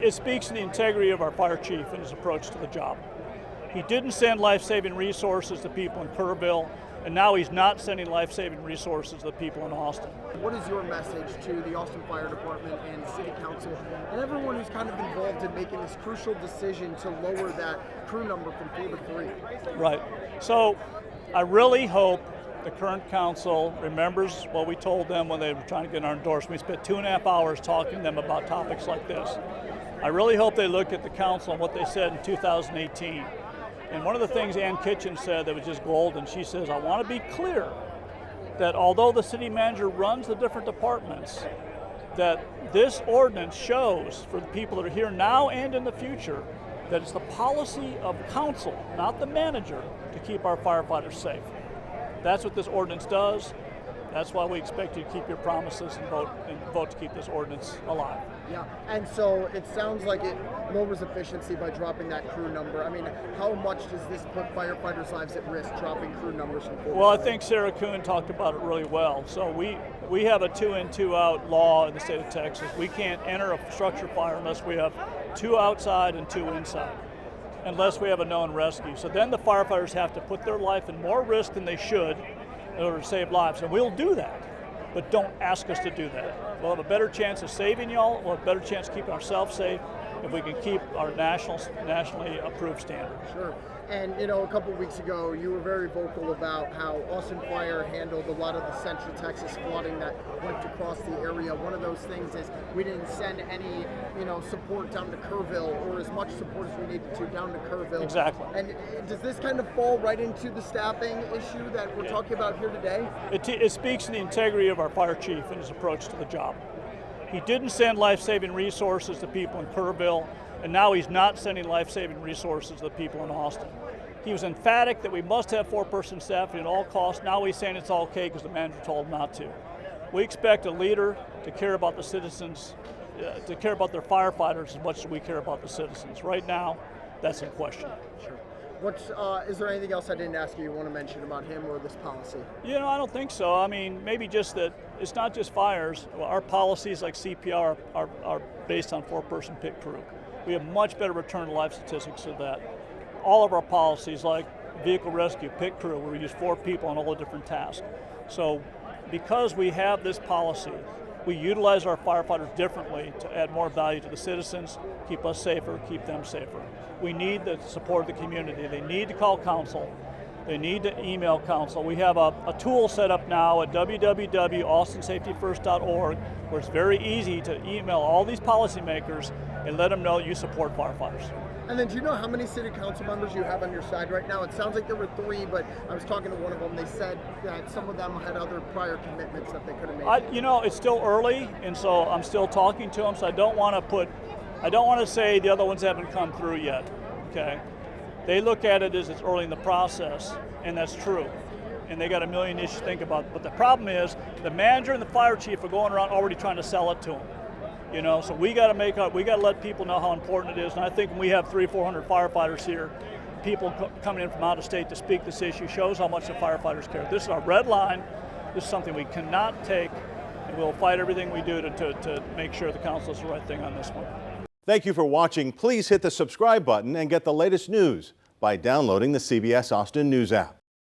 It speaks to the integrity of our fire chief and his approach to the job. He didn't send life-saving resources to people in Kerrville, and now he's not sending life-saving resources to the people in Austin. What is your message to the Austin Fire Department and City Council and everyone who's kind of involved in making this crucial decision to lower that crew number from 4 to 3? Right. So I really hope the current council remembers what we told them when they were trying to get our endorsement. We spent 2.5 hours talking to them about topics like this. I really hope they look at the council and what they said in 2018. And one of the things Ann Kitchen said that was just golden, she says, I want to be clear that although the city manager runs the different departments, that this ordinance shows for the people that are here now and in the future that it's the policy of council, not the manager, to keep our firefighters safe. That's what this ordinance does. That's why we expect you to keep your promises and vote to keep this ordinance alive. Yeah, and so it sounds like it lowers efficiency by dropping that crew number. I mean, how much does this put firefighters' lives at risk, dropping crew numbers from 4? Well, I think Sarah Kuhn talked about it really well. So we have a 2-in, 2-out law in the state of Texas. We can't enter a structure fire unless we have 2 outside and 2 inside, unless we have a known rescue. So then the firefighters have to put their life in more risk than they should in order to save lives, and we'll do that, but don't ask us to do that. We'll have a better chance of saving y'all, we'll have a better chance of keeping ourselves safe if we can keep our nationally approved standard. Sure. And you know, a couple of weeks ago, you were very vocal about how Austin Fire handled a lot of the Central Texas flooding that went across the area. One of those things is we didn't send any, support down to Kerrville, or as much support as we needed to down to Kerrville. Exactly. And does this kind of fall right into the staffing issue that we're talking about here today? It speaks to the integrity of our fire chief and his approach to the job. He didn't send life-saving resources to people in Kerrville, and now he's not sending life-saving resources to the people in Austin. He was emphatic that we must have 4-person staffing at all costs. Now he's saying it's okay because the manager told him not to. We expect a leader to care about the citizens, to care about their firefighters as much as we care about the citizens. Right now, that's in question. Sure. Is there anything else I didn't ask you want to mention about him or this policy? I don't think so. I mean, maybe just that it's not just fires. Our policies like CPR are based on 4-person pit crew. We have much better return to life statistics of that. All of our policies like vehicle rescue, pit crew, where we use 4 people on all the different tasks. So because we have this policy, we utilize our firefighters differently to add more value to the citizens, keep us safer, keep them safer. We need the support of the community. They need to call council. They need to email council. We have a tool set up now at www.austinsafetyfirst.org where it's very easy to email all these policymakers and let them know you support firefighters. And then do you know how many city council members you have on your side right now? It sounds like there were 3, but I was talking to one of them. They said that some of them had other prior commitments that they could have made. It's still early, and so I'm still talking to them, so I don't want to say the other ones haven't come through yet, okay? They look at it as it's early in the process, and that's true. And they got a million issues to think about. But the problem is the manager and the fire chief are going around already trying to sell it to them. So we got to let people know how important it is. And I think when we have 300-400 firefighters here, people coming in from out of state to speak this issue shows how much the firefighters care. This is our red line. This is something we cannot take, and we'll fight everything we do to make sure the council is the right thing on this one. Thank you for watching. Please hit the subscribe button and get the latest news by downloading the CBS Austin News app.